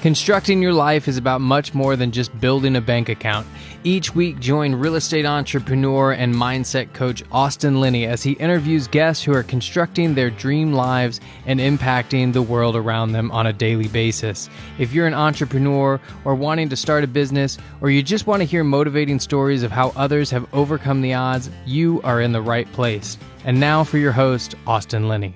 Constructing your life is about much more than just building a bank account. Each week, join real estate entrepreneur and mindset coach Austin Linney as he interviews guests who are constructing their dream lives and impacting the world around them on a daily basis. If you're an entrepreneur or wanting to start a business, or you just want to hear motivating stories of how others have overcome the odds, you are in the right place. And now for your host, Austin Linney.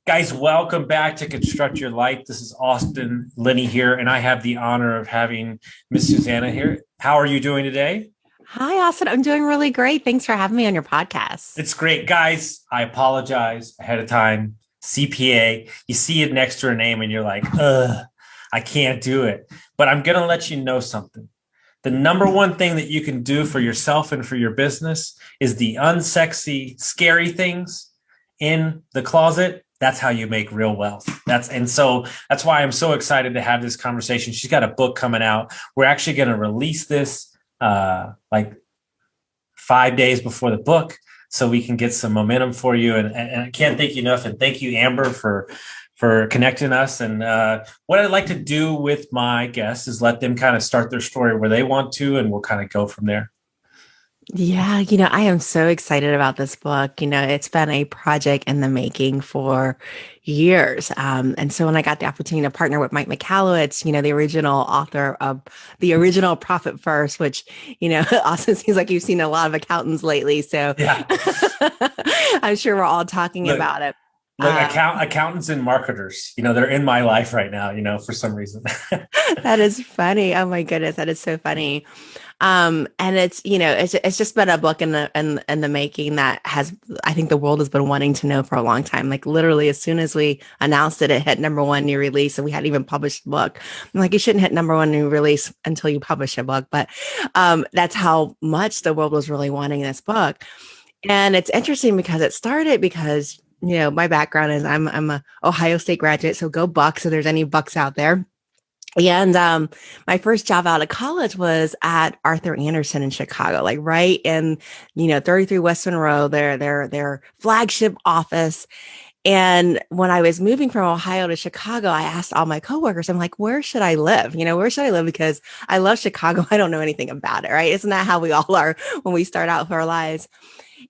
Guys, welcome back to Construct Your Life. This is Austin Linney here, and I have the honor of having Miss Susanna here. How are you doing today? Hi, Austin. I'm doing really great. Thanks for having me on your podcast. It's great. Guys, I apologize ahead of time. CPA, you see it next to her name and you're like, I can't do it. But I'm going to let you know something. The number one thing that you can do for yourself and for your business is the unsexy, scary things in the closet. That's how you make real wealth. So that's why I'm so excited to have this conversation. She's got a book coming out. We're actually going to release this like 5 days before the book, so we can get some momentum for you. And I can't thank you enough. And thank you, Amber, for connecting us. And what I'd like to do with my guests is let them kind of start their story where they want to, and we'll kind of go from there. Yeah, I am so excited about this book. It's been a project in the making for years. And so when I got the opportunity to partner with Mike Michalowicz, the original author of the original Profit First, which, also seems like you've seen a lot of accountants lately. So yeah. I'm sure we're all talking about it. Look, accountants and marketers, they're in my life right now, for some reason. That is funny. Oh my goodness. That is so funny. And it's just been a book in the making that I think the world has been wanting to know for a long time. Like literally as soon as we announced it, it hit number one new release, and we hadn't even published the book. I'm like, you shouldn't hit number one new release until you publish a book. But, that's how much the world was really wanting this book. And it's interesting because it started because, my background is I'm a Ohio State graduate, so go Bucks. If there's any Bucks out there. And my first job out of college was at Arthur Andersen in Chicago, like right in 33 West Monroe, their flagship office. And when I was moving from Ohio to Chicago, I asked all my coworkers, I'm like, where should I live? Where should I live? Because I love Chicago. I don't know anything about it, right? Isn't that how we all are when we start out for our lives?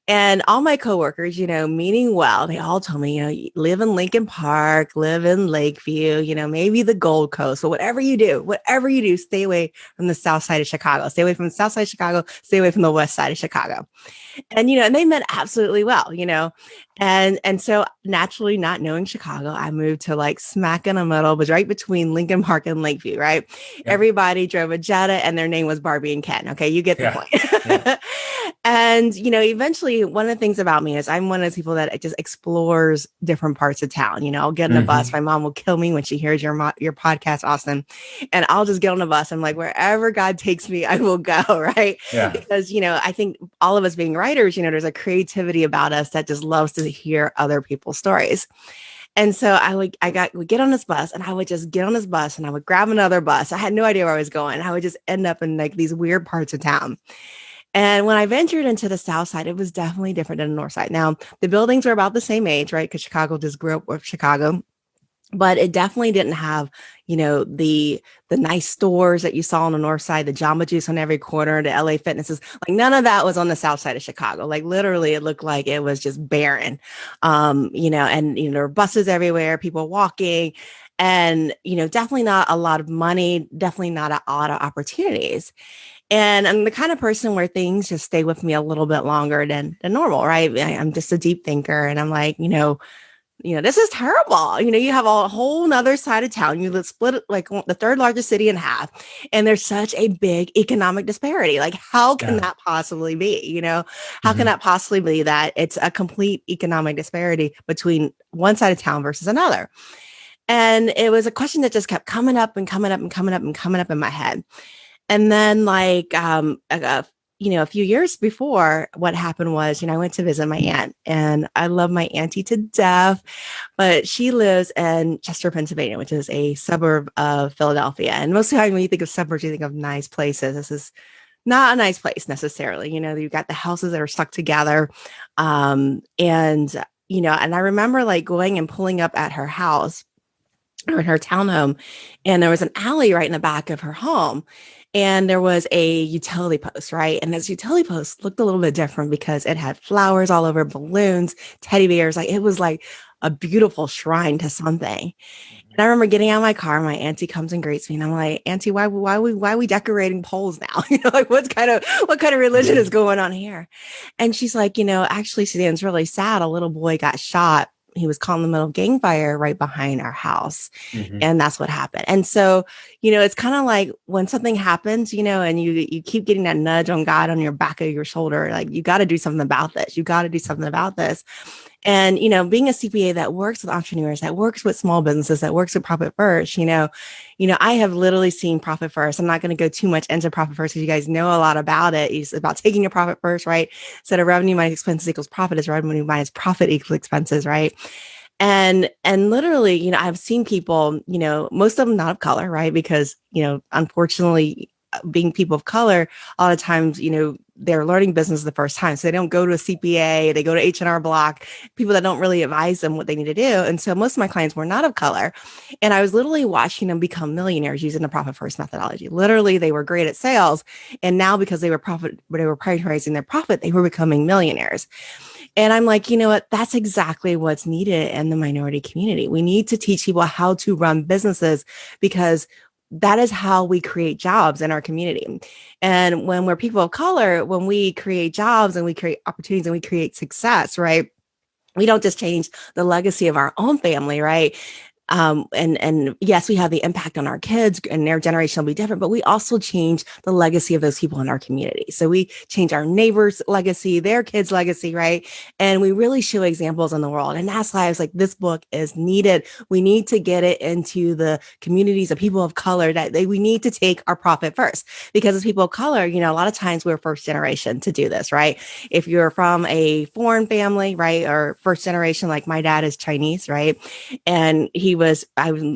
And all my coworkers, meaning well, they all told me, live in Lincoln Park, live in Lakeview, maybe the Gold Coast, but whatever you do, stay away from the south side of Chicago, stay away from the south side of Chicago, stay away from the west side of Chicago. And, and they meant absolutely well, and so naturally not knowing Chicago, I moved to like smack in the middle, was right between Lincoln Park and Lakeview, right? Yeah. Everybody drove a Jetta and their name was Barbie and Ken. Okay. You get the point. Yeah. And, eventually one of the things about me is I'm one of those people that just explores different parts of town. I'll get in a bus. My mom will kill me when she hears your podcast, Austin. And I'll just get on a bus. I'm like, wherever God takes me, I will go. Right. Yeah. Because, I think all of us being writers, there's a creativity about us that just loves to hear other people's stories. And so would get on this bus, and I would just get on this bus and I would grab another bus. I had no idea where I was going. I would just end up in like these weird parts of town. And when I ventured into the south side, it was definitely different than the north side. Now, the buildings were about the same age, right? Because Chicago just grew up with Chicago. But it definitely didn't have, the nice stores that you saw on the north side, the Jamba Juice on every corner, the LA Fitnesses. Like none of that was on the south side of Chicago. Like literally, it looked like it was just barren. And there were buses everywhere, people walking, and definitely not a lot of money, definitely not a lot of opportunities. And I'm the kind of person where things just stay with me a little bit longer than normal, right? I'm just a deep thinker, and I'm like, this is terrible. You have a whole nother side of town. You split it like the third largest city in half, and there's such a big economic disparity. Like, how can that possibly be? How can that possibly be that it's a complete economic disparity between one side of town versus another? And it was a question that just kept coming up and coming up and coming up and coming up in my head. And then a few years before, what happened was, I went to visit my aunt, and I love my auntie to death, but she lives in Chester, Pennsylvania, which is a suburb of Philadelphia. And most of the time when you think of suburbs, you think of nice places. This is not a nice place necessarily. You've got the houses that are stuck together. And I remember like going and pulling up at her house or in her townhome, and there was an alley right in the back of her home. And there was a utility post, right? And this utility post looked a little bit different because it had flowers all over, balloons, teddy bears. Like it was like a beautiful shrine to something. And I remember getting out of my car, my auntie comes and greets me, and I'm like, Auntie, why are we decorating poles now? Like what kind of religion is going on here? And she's like, actually, Suzanne's really sad. A little boy got shot. He was caught in the middle of gang fire right behind our house. Mm-hmm. And that's what happened. And so, it's kind of like when something happens, and you keep getting that nudge on God on your back of your shoulder, like you got to do something about this. You got to do something about this. And, being a CPA that works with entrepreneurs, that works with small businesses, that works with Profit First, I have literally seen Profit First. I'm not going to go too much into Profit First because you guys know a lot about it. It's about taking your profit first, right? So revenue minus expenses equals profit is revenue minus profit equals expenses, right? And literally, I've seen people, most of them not of color, right? Because, unfortunately, being people of color, a lot of times, they're learning business the first time. So they don't go to a CPA, they go to H&R Block, people that don't really advise them what they need to do. And so most of my clients were not of color. And I was literally watching them become millionaires using the Profit First methodology. Literally, they were great at sales. And now because they were prioritizing their profit, they were becoming millionaires. And I'm like, you know what? That's exactly what's needed in the minority community. We need to teach people how to run businesses because that is how we create jobs in our community. And when we're people of color, when we create jobs and we create opportunities and we create success, right? We don't just change the legacy of our own family, right? And yes, we have the impact on our kids and their generation will be different, but we also change the legacy of those people in our community. So we change our neighbors' legacy, their kids' legacy, right? And we really show examples in the world. And that's why I was like, this book is needed. We need to get it into the communities of people of color we need to take our profit first because as people of color, a lot of times we're first generation to do this, right? If you're from a foreign family, right? Or first generation, like my dad is Chinese, right? And I was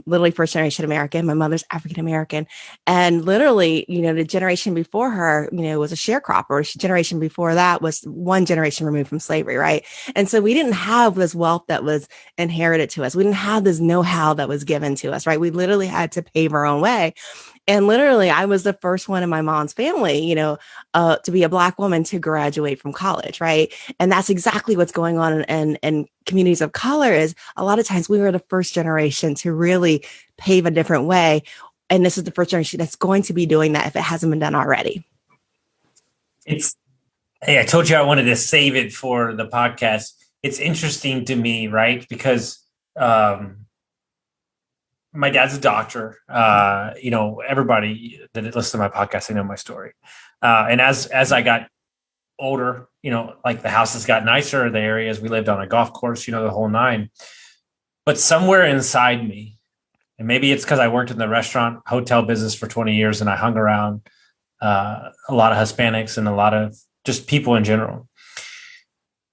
literally first generation American. My mother's African American. And literally, the generation before her, was a sharecropper. The generation before that was one generation removed from slavery, right? And so we didn't have this wealth that was inherited to us. We didn't have this know-how that was given to us, right? We literally had to pave our own way. And literally, I was the first one in my mom's family, to be a Black woman to graduate from college, right? And that's exactly what's going on in communities of color is a lot of times we were the first generation to really pave a different way. And this is the first generation that's going to be doing that if it hasn't been done already. Hey, I told you I wanted to save it for the podcast. It's interesting to me, right? Because my dad's a doctor. Everybody that listens to my podcast, they know my story. And as I got older, like the houses got nicer, the areas we lived on a golf course, the whole nine. But somewhere inside me, and maybe it's because I worked in the restaurant hotel business for 20 years and I hung around a lot of Hispanics and a lot of just people in general.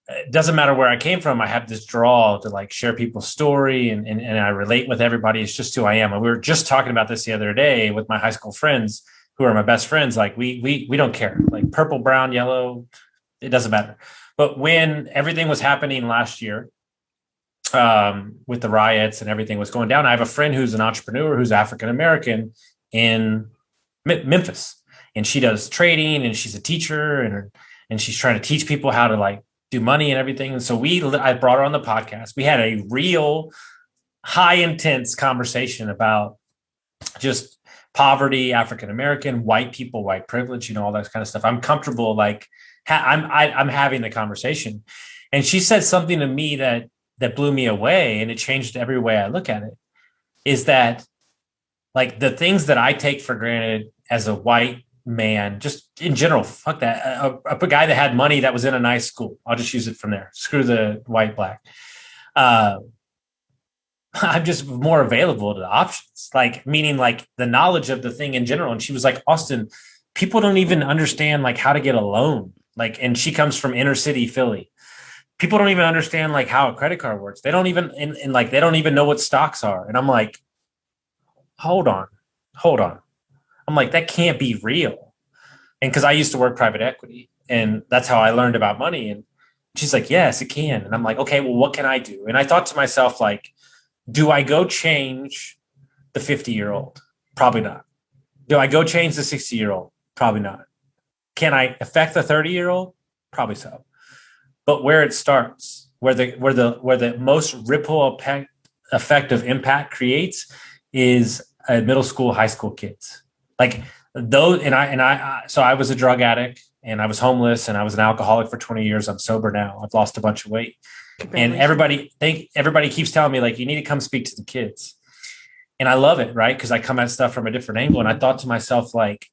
It doesn't matter where I came from. I have this draw to like share people's story and I relate with everybody. It's just who I am. And we were just talking about this the other day with my high school friends who are my best friends. Like we don't care, like purple, brown, yellow, it doesn't matter. But when everything was happening last year with the riots and everything was going down, I have a friend who's an entrepreneur who's African-American in Memphis, and she does trading and she's a teacher and she's trying to teach people how to like do money and everything. And so I brought her on the podcast. We had a real high intense conversation about just poverty, African-American, white people, white privilege, all that kind of stuff. I'm comfortable. Like I'm having the conversation, and she said something to me that blew me away. And it changed every way I look at it is that like the things that I take for granted as a white man, just in general, fuck that. A guy that had money that was in a nice school. I'll just use it from there. Screw the white, black. I'm just more available to the options, like meaning like the knowledge of the thing in general. And she was like, Austin, people don't even understand like how to get a loan. Like, and she comes from inner city Philly. People don't even understand like how a credit card works. They don't even, and like, they don't even know what stocks are. And I'm like, hold on. I'm like, that can't be real. And because I used to work private equity and that's how I learned about money. And she's like, yes, it can. And I'm like, okay, well, what can I do? And I thought to myself, like, do I go change the 50-year-old? Probably not. Do I go change the 60-year-old? Probably not. Can I affect the 30-year-old? Probably so. But where it starts, where the most ripple effect of impact creates is middle school, high school kids. Like those, so I was a drug addict and I was homeless and I was an alcoholic for 20 years. I'm sober now. I've lost a bunch of weight. And everybody keeps telling me, like, you need to come speak to the kids. And I love it, right? Because I come at stuff from a different angle. And I thought to myself, like,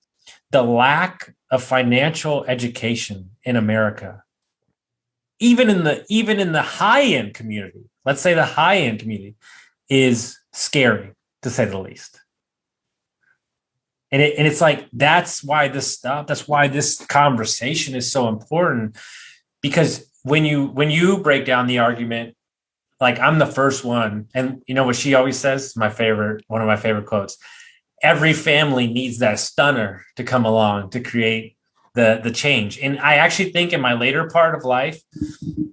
the lack of financial education in America, even in the high-end community, let's say the high-end community, is scary, to say the least. And it's like, that's why this conversation is so important, because when you break down the argument, like, I'm the first one, and you know what she always says, one of my favorite quotes: every family needs that stunner to come along to create the change. And I actually think in my later part of life,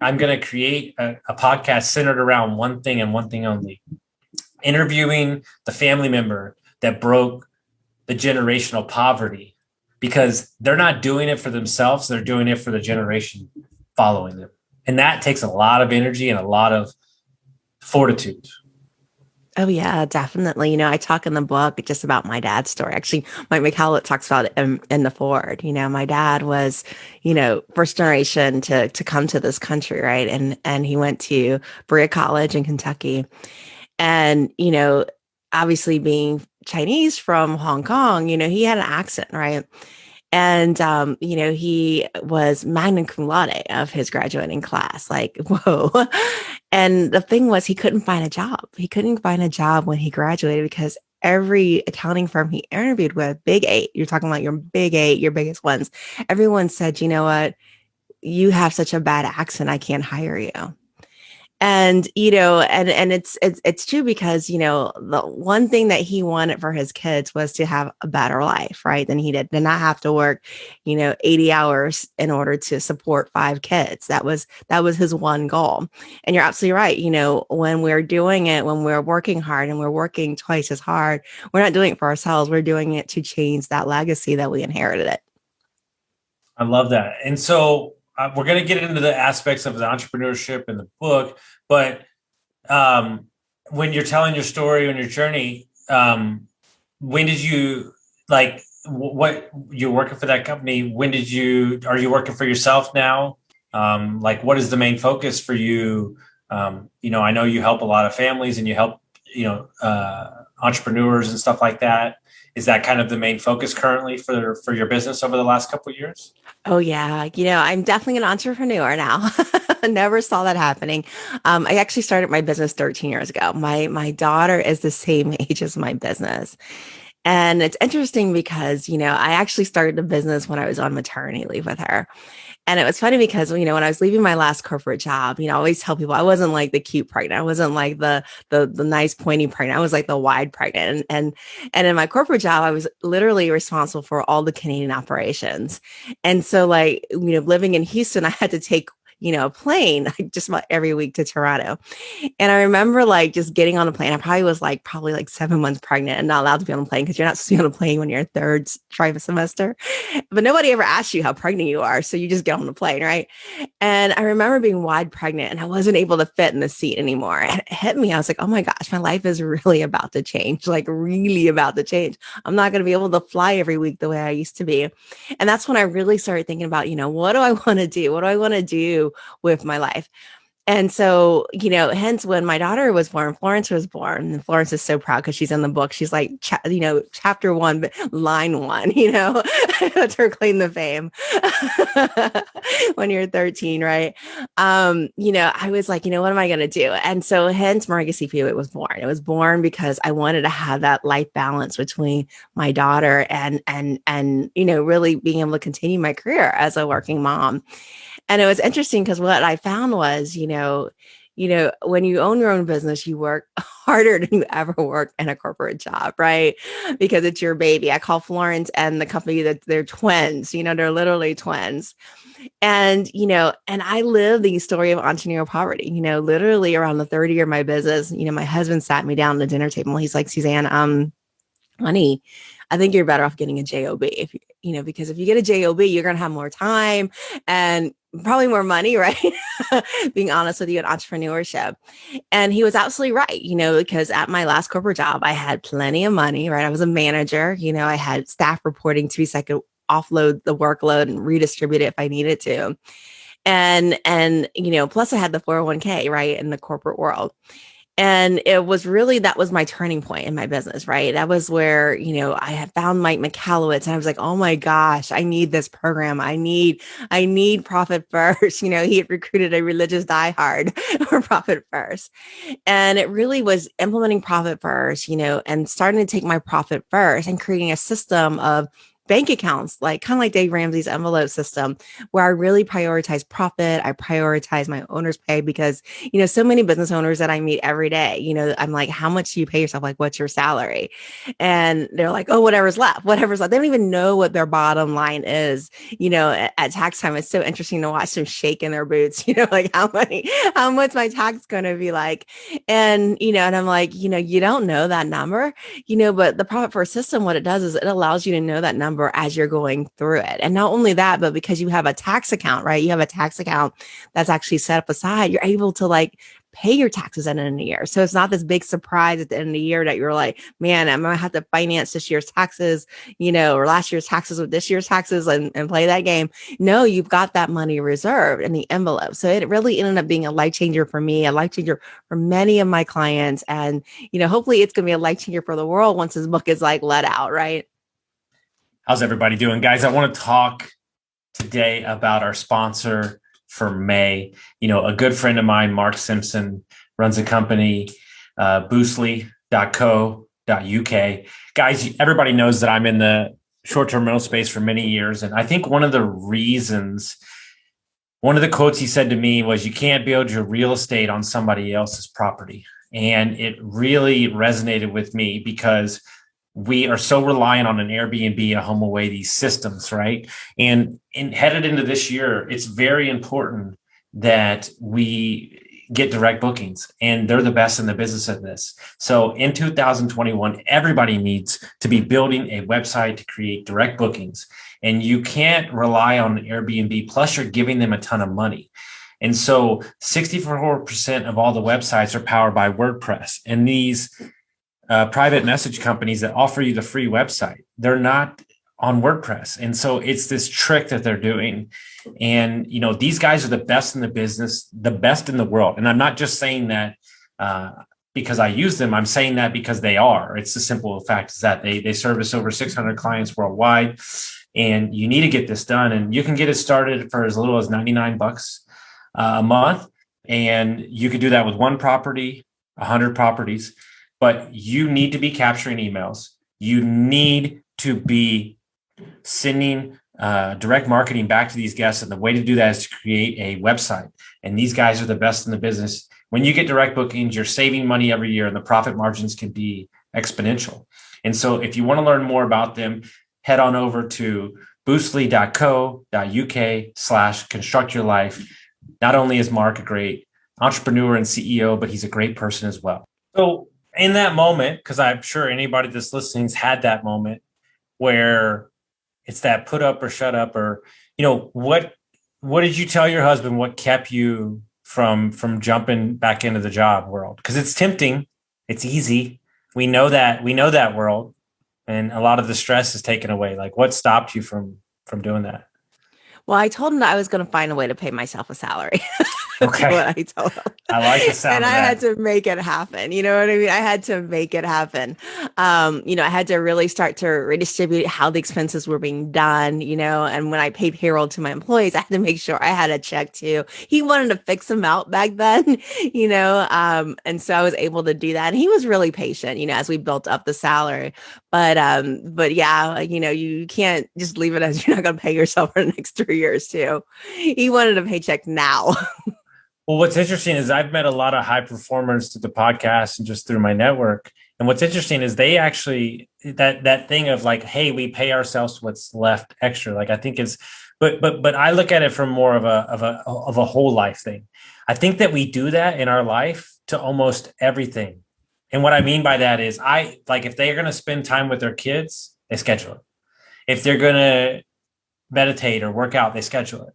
I'm going to create a podcast centered around one thing and one thing only: interviewing the family member that broke the generational poverty, because they're not doing it for themselves. They're doing it for the generation following them. And that takes a lot of energy and a lot of fortitude. Oh yeah, definitely. I talk in the book just about my dad's story. Actually, Mike McCallett talks about it in the Ford. My dad was, first generation to come to this country, right? And he went to Berea College in Kentucky. And, obviously being Chinese from Hong Kong, he had an accent, right? And, he was magna cum laude of his graduating class. Like, whoa. And the thing was, he couldn't find a job. He couldn't find a job when he graduated, because every accounting firm he interviewed with, big eight, you're talking about your big eight, your biggest ones, everyone said, you know what, you have such a bad accent, I can't hire you. And, and it's true, because, the one thing that he wanted for his kids was to have a better life, right? Than he did, to not have to work, 80 hours in order to support 5 kids. That was his one goal. And you're absolutely right. When we're doing it, when we're working hard and we're working twice as hard, we're not doing it for ourselves. We're doing it to change that legacy that we inherited it. I love that. And so we're going to get into the aspects of the entrepreneurship in the book, but when you're telling your story on your journey, when did you, like, what you're working for that company? Are you working for yourself now? Like, what is the main focus for you? I know you help a lot of families and you help, entrepreneurs and stuff like that. Is that kind of the main focus currently for your business over the last couple of years? Oh, yeah. I'm definitely an entrepreneur now. Never saw that happening. I actually started my business 13 years ago. My daughter is the same age as my business. And it's interesting because, I actually started the business when I was on maternity leave with her. And it was funny because, when I was leaving my last corporate job, I always tell people I wasn't like the cute pregnant. I wasn't like the nice pointy pregnant. I was like the wide pregnant. And in my corporate job, I was literally responsible for all the Canadian operations. And so, like, living in Houston, I had to take a plane like just about every week to Toronto. And I remember like just getting on a plane. I probably was like 7 months pregnant and not allowed to be on the plane, because you're not supposed to be on a plane when you're a third trimester. But nobody ever asks you how pregnant you are. So you just get on the plane, right? And I remember being wide pregnant and I wasn't able to fit in the seat anymore. And it hit me. I was like, oh my gosh, my life is really about to change, like really about to change. I'm not going to be able to fly every week the way I used to be. And that's when I really started thinking about, what do I want to do? What do I want to do with my life? And so, hence when my daughter was born, Florence was born, and Florence is so proud because she's in the book. She's like, chapter 1, but line 1, that's her claim to fame when you're 13, right? I was like, what am I going to do? And so hence Mariga CPU, it was born. It was born because I wanted to have that life balance between my daughter and really being able to continue my career as a working mom. And it was interesting because what I found was, when you own your own business, you work harder than you ever work in a corporate job, right? Because it's your baby. I call Florence and the company that they're twins, they're literally twins. And I live the story of entrepreneurial poverty, literally around the third year of my business, my husband sat me down at the dinner table. He's like, Suzanne, honey, I think you're better off getting a job because if you get a job, you're going to have more time and probably more money, right? Being honest with you, in entrepreneurship. And he was absolutely right, because at my last corporate job, I had plenty of money, right? I was a manager, I had staff reporting to me so I could offload the workload and redistribute it if I needed to. And plus I had the 401k, right, in the corporate world. And that was my turning point in my business, right? That was where, I had found Mike McAllowitz and I was like, oh my gosh, I need this program. I need Profit First. He had recruited a religious diehard for Profit First. And it really was implementing Profit First, and starting to take my Profit First and creating a system of bank accounts, kind of like Dave Ramsey's envelope system, where I really prioritize profit. I prioritize my owner's pay because, so many business owners that I meet every day, I'm like, how much do you pay yourself? Like, what's your salary? And they're like, oh, whatever's left. They don't even know what their bottom line is, at tax time. It's so interesting to watch them shake in their boots, like how much my tax going to be like. And I'm like, you don't know that number, but the Profit First system, what it does is it allows you to know that number as you're going through it. And not only that, but because you have a tax account, right? You have a tax account that's actually set up aside, you're able to pay your taxes at the end of the year. So it's not this big surprise at the end of the year that you're like, man, I'm going to have to finance this year's taxes, or last year's taxes with this year's taxes and play that game. No, you've got that money reserved in the envelope. So it really ended up being a life changer for me, a life changer for many of my clients. And, hopefully it's going to be a life changer for the world once this book is let out, right? How's everybody doing, guys? I want to talk today about our sponsor for May. A good friend of mine, Mark Simpson, runs a company, boostly.co.uk. Guys, everybody knows that I'm in the short-term rental space for many years. And I think one of the quotes he said to me was, you can't build your real estate on somebody else's property. And it really resonated with me because we are so reliant on an Airbnb, a HomeAway, these systems, right? And headed into this year, it's very important that we get direct bookings, and they're the best in the business at this. So in 2021, everybody needs to be building a website to create direct bookings, and you can't rely on Airbnb. Plus, you're giving them a ton of money. And so 64% of all the websites are powered by WordPress, and these private message companies that offer you the free website, they're not on WordPress. And so it's this trick that they're doing. And, these guys are the best in the business, the best in the world. And I'm not just saying that because I use them. I'm saying that because they are. It's the simple fact is that they service over 600 clients worldwide, and you need to get this done. And you can get it started for as little as $99 a month. And you could do that with one property, 100 properties. But you need to be capturing emails. You need to be sending direct marketing back to these guests. And the way to do that is to create a website. And these guys are the best in the business. When you get direct bookings, you're saving money every year, and the profit margins can be exponential. And so if you want to learn more about them, head on over to boostly.co.uk/constructyourlife. Not only is Mark a great entrepreneur and CEO, but he's a great person as well. So in that moment, because I'm sure anybody that's listening's had that moment where it's that put up or shut up, or, what did you tell your husband? What kept you from jumping back into the job world? Because it's tempting. It's easy. We know that world, and a lot of the stress is taken away. What stopped you from doing that? Well, I told him that I was going to find a way to pay myself a salary. Okay. What I told him. I like the sound and of I that. had to make it happen. You know what I mean? I had to make it happen. I had to really start to redistribute how the expenses were being done, and when I paid payroll to my employees, I had to make sure I had a check too. He wanted to fix them out back then, and so I was able to do that. And he was really patient, as we built up the salary. But yeah, you can't just leave it as you're not going to pay yourself for the next 3 years too. He wanted a paycheck now. Well, what's interesting is I've met a lot of high performers through the podcast and just through my network. And what's interesting is they actually that thing of like, hey, we pay ourselves what's left extra. Like I think is, but I look at it from more of a whole life thing. I think that we do that in our life to almost everything. And what I mean by that is I like if they're going to spend time with their kids, they schedule it. If they're going to meditate or work out, they schedule it.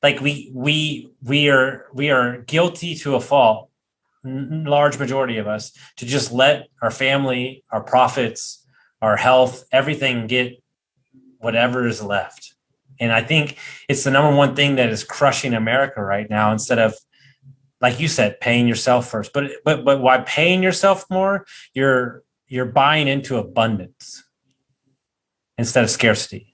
Like we are guilty to a fault, large majority of us, to just let our family, our profits, our health, everything get whatever is left. And I think it's the number one thing that is crushing America right now, instead of, like you said, paying yourself first. But why paying yourself more? You're buying into abundance instead of scarcity.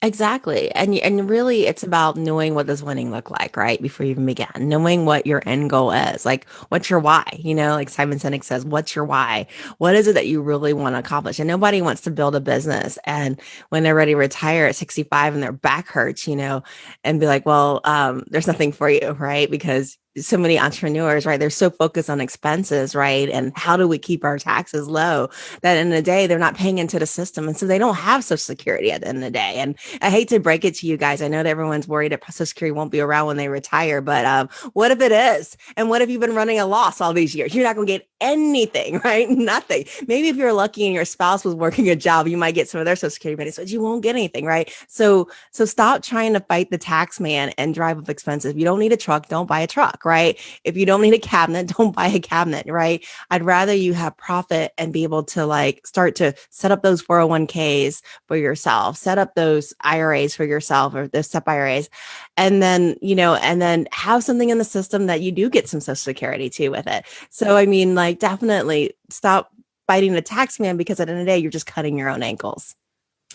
Exactly. And really it's about knowing what does winning look like, right? Before you even begin, knowing what your end goal is. Like what's your why? Like Simon Sinek says, what's your why? What is it that you really want to accomplish? And nobody wants to build a business and when they're ready to retire at 65 and their back hurts, and be like, well, there's nothing for you, right? Because so many entrepreneurs, right? They're so focused on expenses, right? And how do we keep our taxes low that in the day they're not paying into the system. And so they don't have Social Security at the end of the day. And I hate to break it to you guys. I know that everyone's worried that Social Security won't be around when they retire, but what if it is? And what if you've been running a loss all these years? You're not going to get anything, right? Nothing. Maybe if you're lucky and your spouse was working a job, you might get some of their Social Security money, but you won't get anything, right? So stop trying to fight the tax man and drive up expenses. If you don't need a truck, don't buy a truck, right? If you don't need a cabinet, don't buy a cabinet, right? I'd rather you have profit and be able to like start to set up those 401ks for yourself, set up those IRAs for yourself or the SEP IRAs. And then, and then have something in the system that you do get some Social Security too with it. So, I mean, like definitely stop fighting the tax man, because at the end of the day, you're just cutting your own ankles.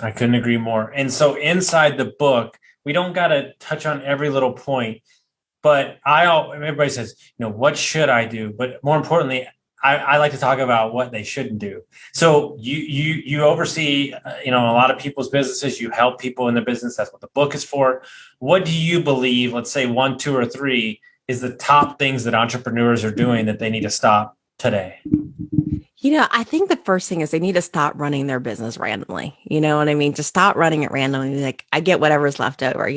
I couldn't agree more. And so inside the book, we don't got to touch on every little point, but everybody says, what should I do? But more importantly, I like to talk about what they shouldn't do. So you oversee, a lot of people's businesses. You help people in their business. That's what the book is for. What do you believe, let's say 1, 2, or 3, is the top things that entrepreneurs are doing that they need to stop today? I think the first thing is they need to stop running their business randomly. You know what I mean? Just stop running it randomly. Like I get whatever's left over.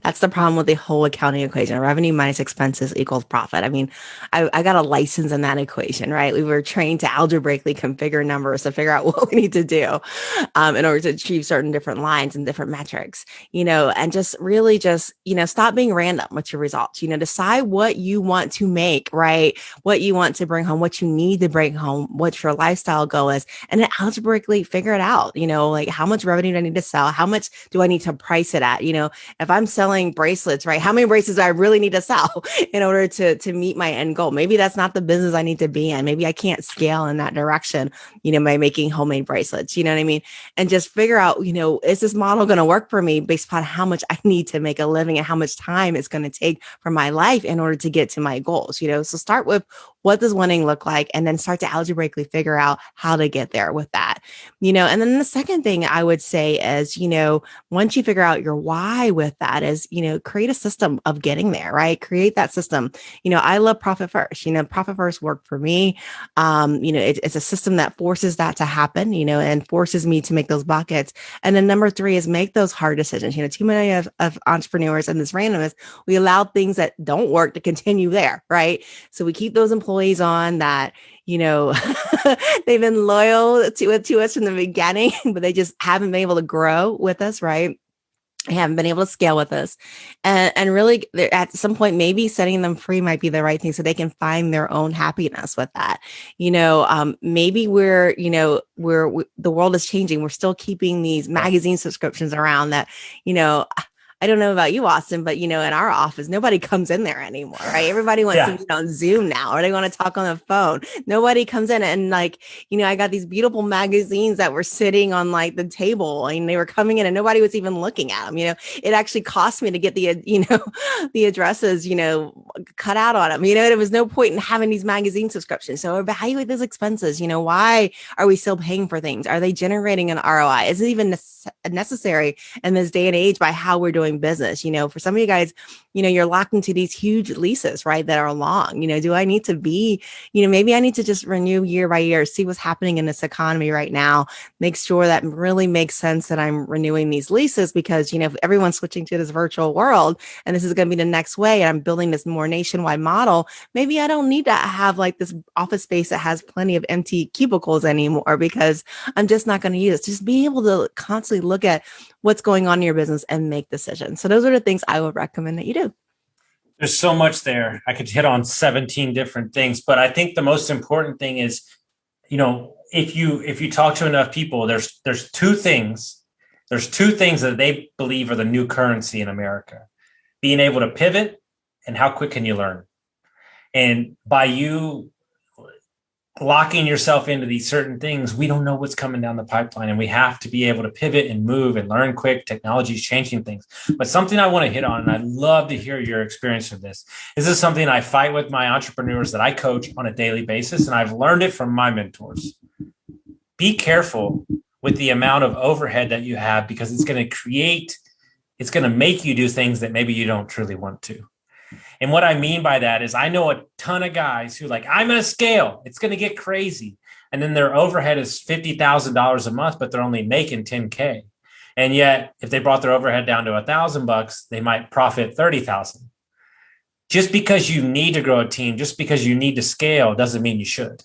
That's the problem with the whole accounting equation. Revenue minus expenses equals profit. I mean, I got a license in that equation, right? We were trained to algebraically configure numbers to figure out what we need to do in order to achieve certain different lines and different metrics, and just really stop being random with your results. Decide what you want to make, right? What you want to bring home, what you need to bring home, what your lifestyle goal is, and then algebraically figure it out. Like how much revenue do I need to sell? How much do I need to price it at? If I'm selling bracelets, right? How many bracelets do I really need to sell in order to meet my end goal? Maybe that's not the business I need to be in. Maybe I can't scale in that direction, by making homemade bracelets. You know what I mean? And just figure out, is this model going to work for me based upon how much I need to make a living and how much time it's going to take for my life in order to get to my goals, So start with what does winning look like? And then start to algebraically figure out how to get there with that, and then the second thing I would say is, once you figure out your why with that is, create a system of getting there, right? Create that system. I love Profit First, Profit First worked for me. It's a system that forces that to happen, and forces me to make those buckets. And then number 3 is make those hard decisions. Too many of entrepreneurs in this randomness, we allow things that don't work to continue there, right? So we keep those employees on that, they've been loyal to us from the beginning, but they just haven't been able to grow with us, right? They haven't been able to scale with us. And really at some point, maybe setting them free might be the right thing so they can find their own happiness with that. Maybe the world is changing. We're still keeping these magazine subscriptions around that, I don't know about you, Austin, but in our office, nobody comes in there anymore, right? Everybody wants to be on Zoom now, or they want to talk on the phone. Nobody comes in. And I got these beautiful magazines that were sitting on the table, and they were coming in and nobody was even looking at them. It actually cost me to get the, the addresses, cut out on them. There was no point in having these magazine subscriptions. So evaluate those expenses. Why are we still paying for things? Are they generating an ROI? Is it even necessary in this day and age by how we're doing doing business. For some of you guys, you're locked into these huge leases, right? That are long. Do I need to be, maybe I need to just renew year by year, see what's happening in this economy right now, make sure that really makes sense that I'm renewing these leases because, if everyone's switching to this virtual world and this is going to be the next way, and I'm building this more nationwide model, maybe I don't need to have like this office space that has plenty of empty cubicles anymore because I'm just not going to use it. Just be able to constantly look at what's going on in your business and make decisions. So those are the things I would recommend that you do. There's so much there. I could hit on 17 different things, but I think the most important thing is, if you talk to enough people, there's two things. There's two things that they believe are the new currency in America: being able to pivot and how quick can you learn. And by you locking yourself into these certain things, we don't know what's coming down the pipeline, and we have to be able to pivot and move and learn quick. Technology is changing things. But something I want to hit on, and I'd love to hear your experience of this. This is something I fight with my entrepreneurs that I coach on a daily basis, and I've learned it from my mentors. Be careful with the amount of overhead that you have, because it's going to make you do things that maybe you don't truly want to. And what I mean by that is I know a ton of guys who I'm going to scale. It's going to get crazy. And then their overhead is $50,000 a month, but they're only making $10K. And yet if they brought their overhead down to $1,000, they might profit $30,000. Just because you need to grow a team, just because you need to scale, doesn't mean you should.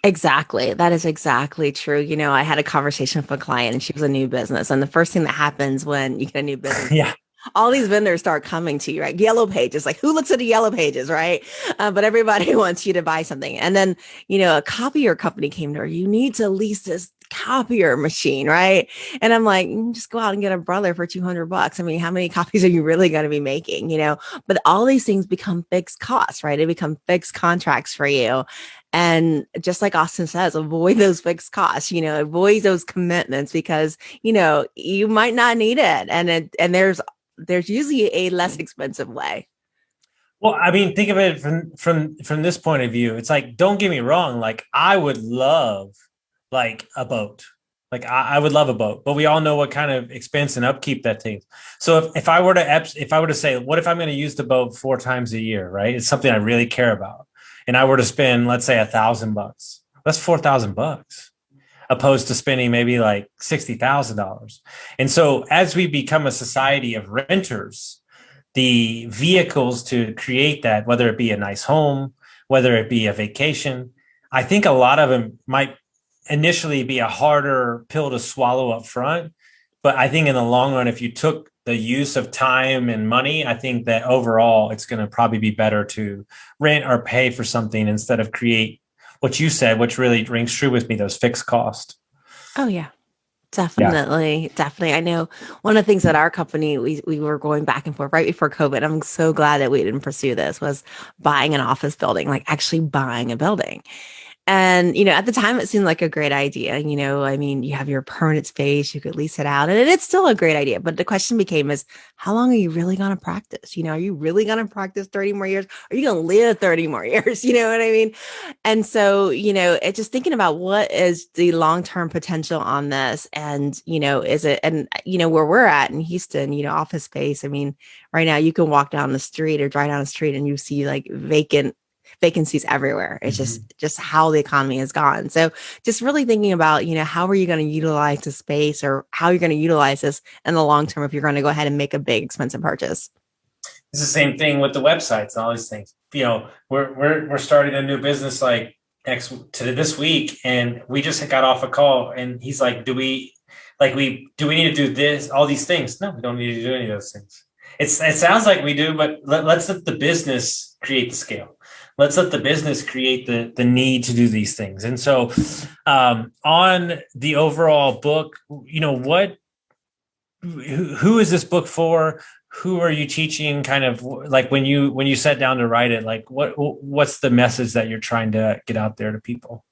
Exactly. That is exactly true. I had a conversation with a client and she was a new business. And the first thing that happens when you get a new business, yeah, all these vendors start coming to you, right? Yellow pages, like who looks at the yellow pages, right? But everybody wants you to buy something. And then, a copier company came to her, you need to lease this copier machine, right? And I'm like, just go out and get a brother for $200. I mean, how many copies are you really going to be making, But all these things become fixed costs, right? They become fixed contracts for you. And just like Austin says, avoid those fixed costs, avoid those commitments because, you might not need it. And there's usually a less expensive way. Well, I mean, think of it from this point of view. It's don't get me wrong. I would love a boat. I would love a boat, but we all know what kind of expense and upkeep that takes. So if I were to say, what if I'm going to use the boat 4 times a year, right? It's something I really care about. And I were to spend, let's say $1,000, that's $4,000 opposed to spending maybe $60,000. And so as we become a society of renters, the vehicles to create that, whether it be a nice home, whether it be a vacation, I think a lot of them might initially be a harder pill to swallow up front. But I think in the long run, if you took the use of time and money, I think that overall it's going to probably be better to rent or pay for something instead of create what you said, which really rings true with me, those fixed costs. Oh, yeah. Definitely. Yeah. Definitely. I know one of the things that our company, we were going back and forth right before COVID. I'm so glad that we didn't pursue this, was buying an office building, actually buying a building. And, at the time it seemed like a great idea. I mean, you have your permanent space, you could lease it out, and it's still a great idea. But the question became how long are you really going to practice? Are you really going to practice 30 more years? Are you going to live 30 more years? You know what I mean? And so, it's just thinking about what is the long-term potential on this. And, is it, and, where we're at in Houston, office space. I mean, right now you can walk down the street or drive down the street and you see vacancies everywhere. It's just how the economy has gone. So just really thinking about, how are you going to utilize the space or how you're going to utilize this in the long term if you're going to go ahead and make a big expensive purchase. It's the same thing with the websites and all these things. We're starting a new business this week, and we just got off a call and he's like, do we need to do this, all these things? No, we don't need to do any of those things. It sounds like we do, but let's let the business create the scale. Let's let the business create the need to do these things. And so on the overall book, who is this book for? Who are you teaching? Kind of when you sat down to write it, what's the message that you're trying to get out there to people?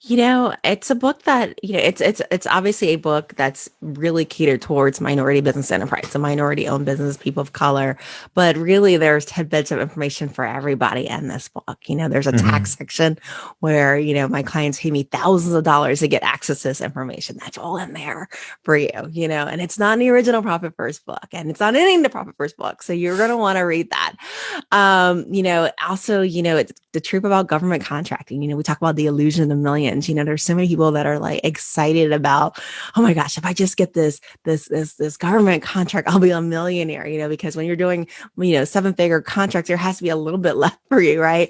It's a book that, it's obviously a book that's really catered towards minority business enterprise, the minority owned business, people of color. But really, there's tidbits of information for everybody in this book. There's a Mhm. tax section where, my clients pay me thousands of dollars to get access to this information. That's all in there for you, and it's not in the original Profit First book, and it's not in the Profit First book. So you're going to want to read that. Also, it's the truth about government contracting. We talk about the illusion of the millions. There's so many people that are like excited about, oh my gosh, if I just get this government contract, I'll be a millionaire, because when you're doing, 7-figure contracts, there has to be a little bit left for you, right?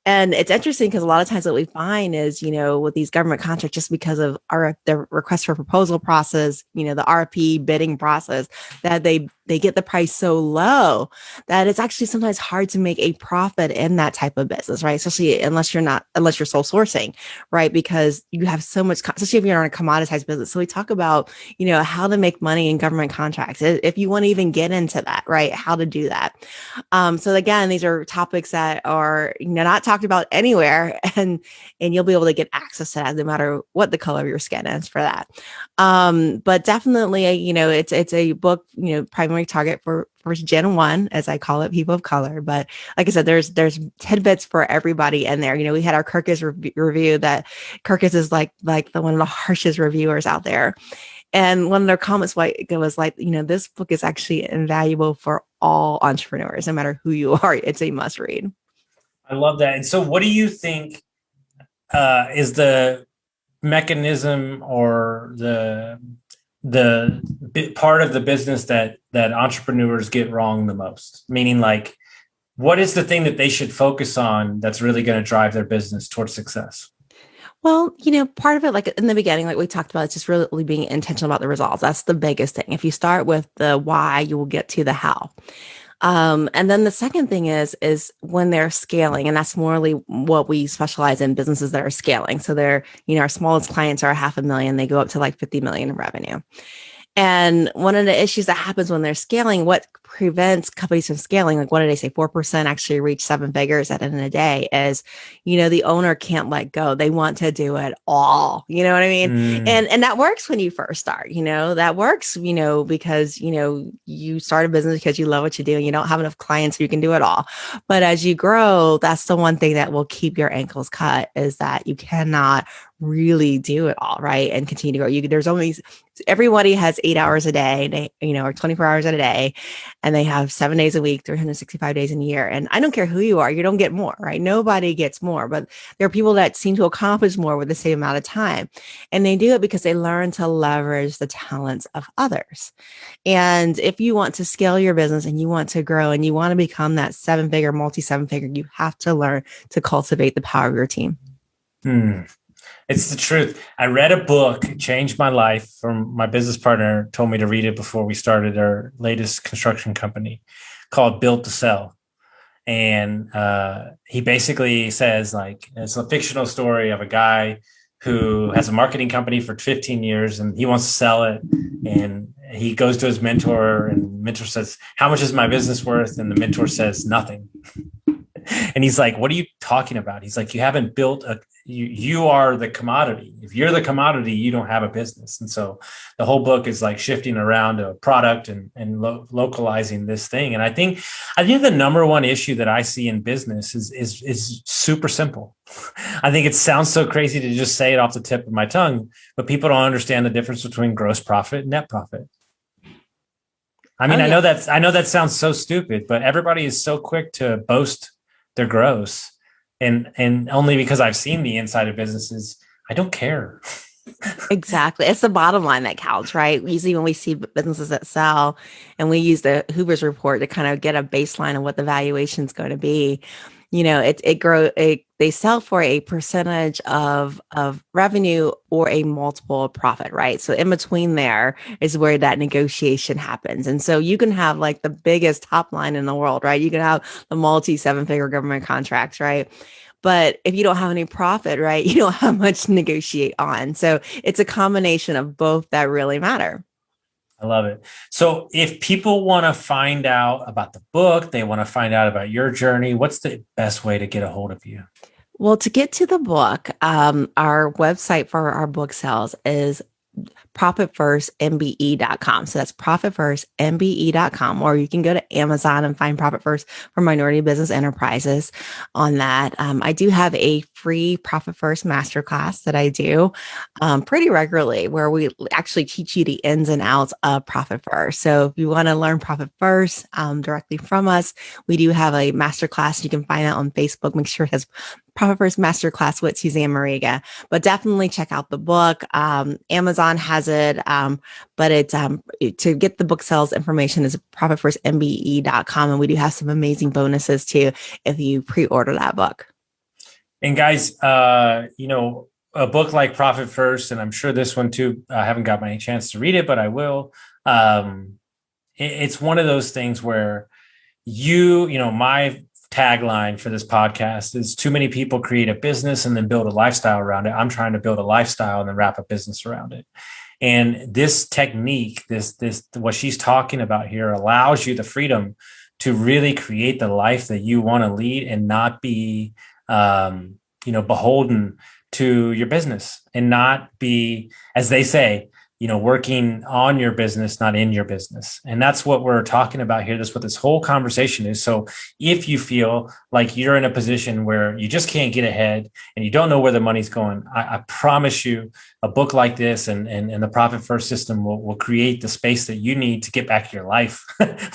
And it's interesting because a lot of times what we find is, with these government contracts, just because of the request for proposal process, the RFP bidding process, that they get the price so low that it's actually sometimes hard to make a profit in that type of business, right? Especially unless you're sole sourcing, right? Because you have so much, especially if you're in a commoditized business. So we talk about, how to make money in government contracts. If you want to even get into that, right? How to do that. So again, these are topics that are, not talked about anywhere, and you'll be able to get access to that no matter what the color of your skin is for that. But definitely, it's a book, primary target for Gen 1, as I call it, people of color. But like I said, there's tidbits for everybody in there. We had our Kirkus review that Kirkus is like the one of the harshest reviewers out there. And one of their comments was like, this book is actually invaluable for all entrepreneurs, no matter who you are. It's a must read. I love that. And so what do you think is the mechanism or the part of the business that entrepreneurs get wrong the most? Meaning, like, what is the thing that they should focus on that's really going to drive their business towards success? Well, part of it, like in the beginning, like we talked about, it's just really being intentional about the results. That's the biggest thing. If you start with the why, you will get to the how. And then the second thing is when they're scaling, and that's morely what we specialize in, businesses that are scaling. So they're, our smallest clients are $500,000. They go up to like 50 million in revenue. And one of the issues that happens when they're scaling, what prevents companies from scaling, like what did they say, 4% actually reach 7 figures at the end of the day, is, the owner can't let go. They want to do it all. You know what I mean? And that works when you first start, that works, because, you start a business because you love what you do and you don't have enough clients so you can do it all. But as you grow, that's the one thing that will keep your ankles cut, is that you cannot really do it all, right? And continue to grow. There's only, everybody has 8 hours a day, or 24 hours in a day, and they have 7 days a week, 365 days in a year. And I don't care who you are, you don't get more, right? Nobody gets more, but there are people that seem to accomplish more with the same amount of time. And they do it because they learn to leverage the talents of others. And if you want to scale your business and you want to grow and you want to become that 7-figure, multi-7-figure, you have to learn to cultivate the power of your team. It's the truth. I read a book, it changed my life. From my business partner told me to read it before we started our latest construction company, called Built to Sell. And he basically says, like, it's a fictional story of a guy who has a marketing company for 15 years and he wants to sell it. And he goes to his mentor, and the mentor says, "How much is my business worth?" And the mentor says, "Nothing." And he's like, "What are you talking about?" He's like, "You haven't built you are the commodity. If you're the commodity, you don't have a business." And so the whole book is like shifting around a product and localizing this thing. And I think the number one issue that I see in business is super simple. I think it sounds so crazy to just say it off the tip of my tongue, but people don't understand the difference between gross profit and net profit. I mean, I know that sounds so stupid, but everybody is so quick to boast their gross. And only because I've seen the inside of businesses, I don't care. Exactly. It's the bottom line that counts, right? Usually when we see businesses that sell, and we use the Hoover's report to kind of get a baseline of what the valuation is going to be, they sell for a percentage of revenue or a multiple of profit, right? So in between there is where that negotiation happens. And so you can have like the biggest top line in the world, right? You can have the multi 7-figure government contracts, right? But if you don't have any profit, right, you don't have much to negotiate on. So it's a combination of both that really matter. I love it. So if people want to find out about the book, they want to find out about your journey, what's the best way to get a hold of you? Well, to get to the book, our website for our book sales is profitfirstmbe.com. So that's profitfirstmbe.com, or you can go to Amazon and find Profit First for Minority Business Enterprises on that. I do have a free Profit First masterclass that I do pretty regularly, where we actually teach you the ins and outs of Profit First. So if you want to learn Profit First directly from us, we do have a masterclass. You can find that on Facebook. Make sure it has Profit First Masterclass with Susanne Mariga, but definitely check out the book. Amazon has it, but it's to get the book sales information is profitfirstmbe.com, and we do have some amazing bonuses too if you pre-order that book. And guys, you know, a book like Profit First, and I'm sure this one too, I haven't got my chance to read it, but I will. It's one of those things where you know, my tagline for this podcast is too many people create a business and then build a lifestyle around it. I'm trying to build a lifestyle and then wrap a business around it. And this technique, this what she's talking about here allows you the freedom to really create the life that you want to lead and not be, you know, beholden to your business, and not be, as they say, you know, working on your business, not in your business. And that's what we're talking about here. That's what this whole conversation is. So if you feel like you're in a position where you just can't get ahead and you don't know where the money's going, I promise you a book like this and the Profit First system will create the space that you need to get back to your life,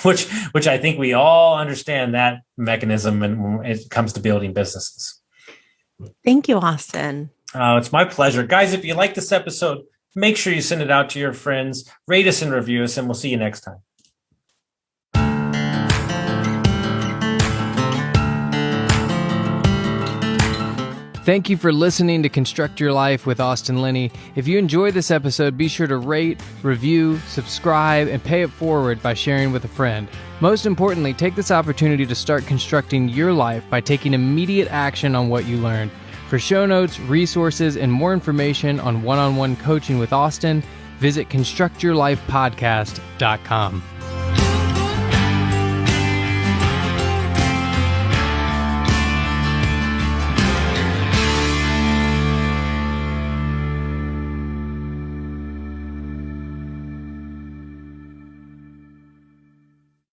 which I think we all understand that mechanism when it comes to building businesses. Thank you, Austin. It's my pleasure. Guys, if you like this episode, make sure you send it out to your friends, rate us and review us, and we'll see you next time. Thank you for listening to Construct Your Life with Austin Linney. If you enjoyed this episode, be sure to rate, review, subscribe, and pay it forward by sharing with a friend. Most importantly, take this opportunity to start constructing your life by taking immediate action on what you learned. For show notes, resources, and more information on one-on-one coaching with Austin, visit constructyourlifepodcast.com.